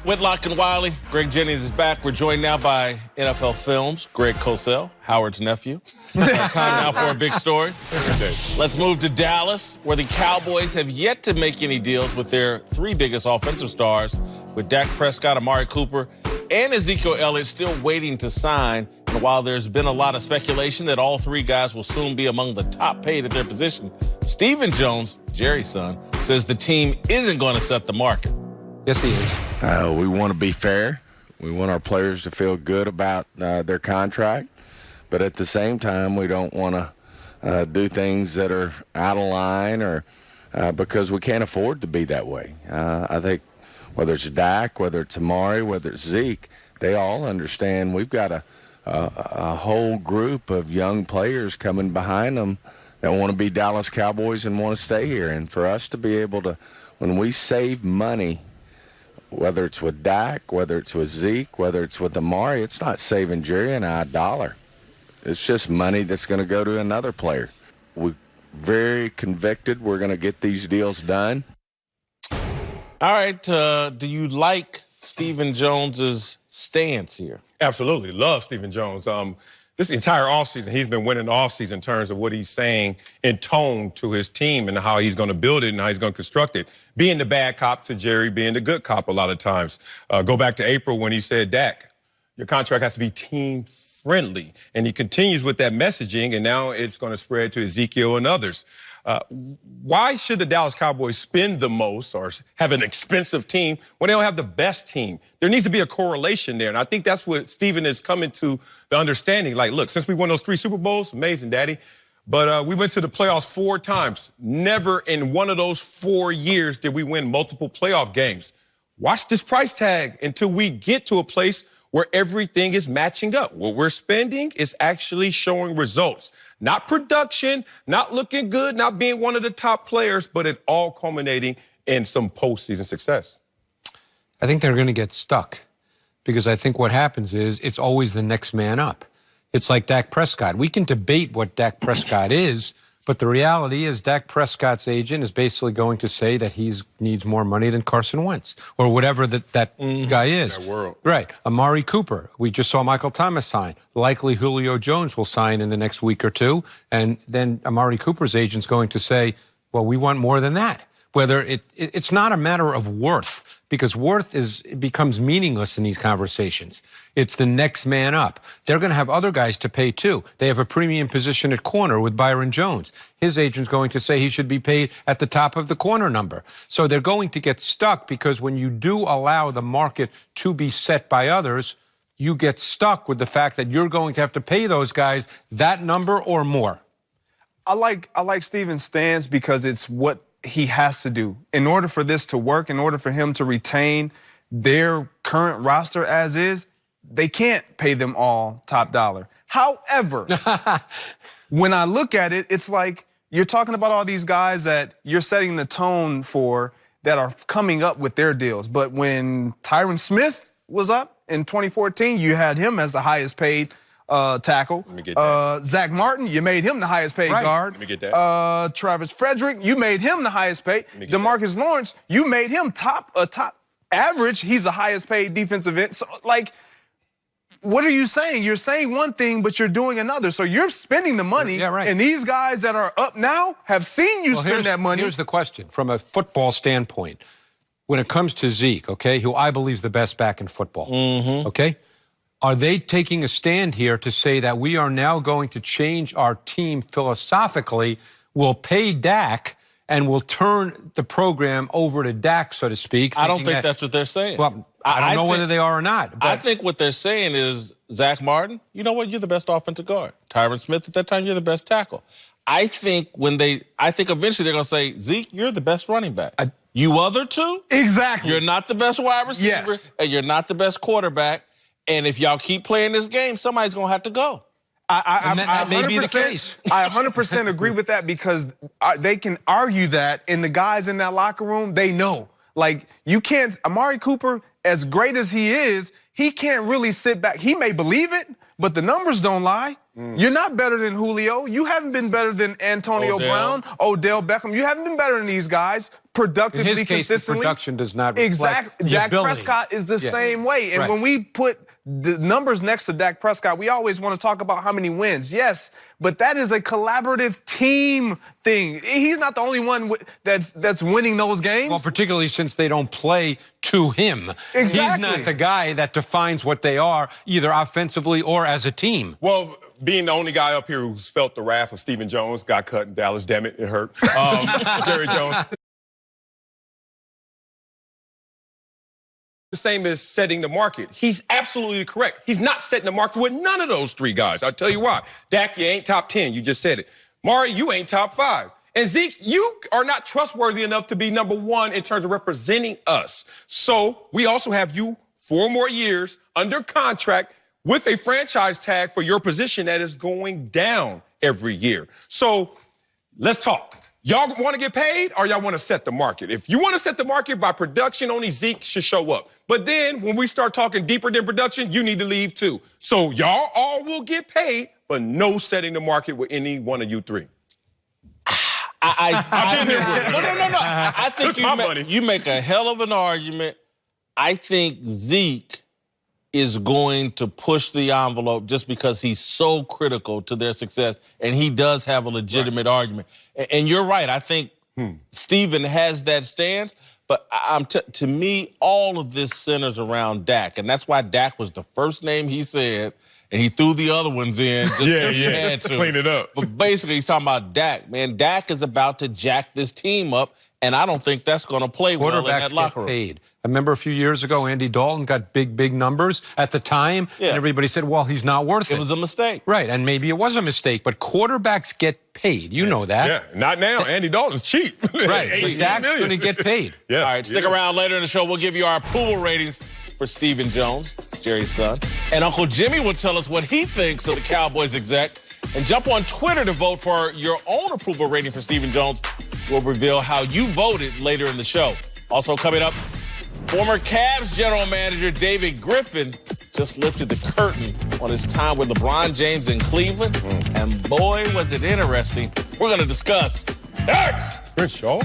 Whitlock and Wiley. Greg Jennings is back. We're joined now by NFL Films, Greg Cosell, Howard's nephew. Time now for a big story. Let's move to Dallas, where the Cowboys have yet to make any deals with their three biggest offensive stars, with Dak Prescott, Amari Cooper, and Ezekiel Elliott still waiting to sign. And while there's been a lot of speculation that all three guys will soon be among the top paid at their position, Steohen Jones, Jerry's son, says the team isn't going to set the market. Yes, he is. We want to be fair. We want our players to feel good about their contract. But at the same time, we don't want to do things that are out of line or because we can't afford to be that way. I think whether it's Dak, whether it's Amari, whether it's Zeke, they all understand we've got a whole group of young players coming behind them that want to be Dallas Cowboys and want to stay here. And for us to be able to, when we save money, whether it's with Dak, whether it's with Zeke, whether it's with Amari, it's not saving Jerry and I a dollar. It's just money that's going to go to another player. We're very convicted we're going to get these deals done. All right. Do you like Steohen Jones's stance here? Absolutely. Love Steohen Jones. This entire offseason, he's been winning the offseason in terms of what he's saying in tone to his team and how he's going to build it and how he's going to construct it. Being the bad cop to Jerry, being the good cop a lot of times. Go back to April when he said, Dak, your contract has to be team-friendly. And he continues with that messaging, and now it's going to spread to Ezekiel and others. Why should the Dallas Cowboys spend the most or have an expensive team when they don't have the best team? There needs to be a correlation there. And I think that's what Steohen is coming to the understanding. Like, look, since we won those 3 Super Bowls, amazing, Daddy. But we went to the playoffs 4 times. Never in one of those 4 years did we win multiple playoff games. Watch this price tag until we get to a place where everything is matching up. What we're spending is actually showing results. Not production, not looking good, not being one of the top players, but it all culminating in some postseason success. I think they're going to get stuck because I think what happens is it's always the next man up. It's like Dak Prescott. We can debate what Dak Prescott is, but the reality is Dak Prescott's agent is basically going to say that he needs more money than Carson Wentz or whatever that guy is. That world. Right. Amari Cooper. We just saw Michael Thomas sign. Likely Julio Jones will sign in the next week or two. And then Amari Cooper's agent's going to say, well, we want more than that. Whether it's not a matter of worth, because worth becomes meaningless in these conversations. It's the next man up. They're going to have other guys to pay too. They have a premium position at corner with Byron Jones. His agent's going to say he should be paid at the top of the corner number. So they're going to get stuck because when you do allow the market to be set by others, you get stuck with the fact that you're going to have to pay those guys that number or more. I like Steohen's stance because it's what he has to do. In order for this to work, in order for him to retain their current roster as is, they can't pay them all top dollar. However, when I look at it, it's like you're talking about all these guys that you're setting the tone for that are coming up with their deals. But when Tyron Smith was up in 2014, you had him as the highest paid tackle. Let me get that. Zach Martin, you made him the highest paid guard. Let me get that. Travis Frederick, you made him the highest paid. DeMarcus Lawrence, you made him top average. He's the highest paid defensive end. So, like, what are you saying? You're saying one thing, but you're doing another. So you're spending the money. Yeah, right. And these guys that are up now have seen you spend that money. Here's the question from a football standpoint. When it comes to Zeke, okay, who I believe is the best back in football, okay? Are they taking a stand here to say that we are now going to change our team philosophically, we'll pay Dak, and we'll turn the program over to Dak, so to speak? I don't think that's what they're saying. Well, I don't know whether they are or not. But I think what they're saying is, Zach Martin, you know what? You're the best offensive guard. Tyron Smith, at that time, you're the best tackle. I think eventually they're going to say, Zeke, you're the best running back. You other two? Exactly. You're not the best wide receiver. Yes. And you're not the best quarterback. And if y'all keep playing this game, somebody's going to have to go. That may be the case. I 100% agree with that because they can argue that, and the guys in that locker room, they know. Like, you can't, Amari Cooper, as great as he is, he can't really sit back. He may believe it, but the numbers don't lie. You're not better than Julio. You haven't been better than Antonio Brown, Odell Beckham. You haven't been better than these guys productively, In his case, consistently. the production does not reflect Exactly. the Dak ability. Prescott is the same way. And Right. when we put the numbers next to Dak Prescott, we always want to talk about how many wins. Yes, but that is a collaborative team thing. He's not the only one that's winning those games. Well, particularly since they don't play to him. Exactly. He's not the guy that defines what they are, either offensively or as a team. Well, being the only guy up here who's felt the wrath of Steohen Jones, got cut in Dallas, damn it, it hurt. Jerry Jones. The same as setting the market. He's absolutely correct. He's not setting the market with none of those three guys. I'll tell you why. Dak, you ain't top 10. You just said it. Mari, you ain't top 5. And Zeke, you are not trustworthy enough to be number 1 in terms of representing us. So we also have you 4 more years under contract with a franchise tag for your position that is going down every year. So let's talk. Y'all want to get paid or y'all want to set the market? If you want to set the market by production, only Zeke should show up. But then when we start talking deeper than production, you need to leave too. So y'all all will get paid, but no setting the market with any one of you 3. I've been there with it. No. I think Took my money. you make a hell of an argument. I think Zeke is going to push the envelope just because he's so critical to their success, and he does have a legitimate argument. And you're right. I think Steven has that stance, but to me, all of this centers around Dak, and that's why Dak was the first name he said, and he threw the other ones in just because he had to. Clean it up. But basically, he's talking about Dak. Man, Dak is about to jack this team up, and I don't think that's going to play well in that Quarterbacks locker get room. paid. I remember a few years ago, Andy Dalton got big numbers at the time, and everybody said, well, he's not worth it. It was a mistake. Right, and maybe it was a mistake, but quarterbacks get paid. You know that. Yeah, not now. Andy Dalton's cheap. Right, so 18 Dak's million. going to get paid. Yeah. All right, stick around later in the show. We'll give you our approval ratings for Steohen Jones, Jerry's son. And Uncle Jimmy will tell us what he thinks of the Cowboys exec. And jump on Twitter to vote for your own approval rating for Steohen Jones. We'll reveal how you voted later in the show. Also coming up, former Cavs general manager David Griffin just lifted the curtain on his time with LeBron James in Cleveland. And boy, was it interesting. We're going to discuss next. Chris Shaw?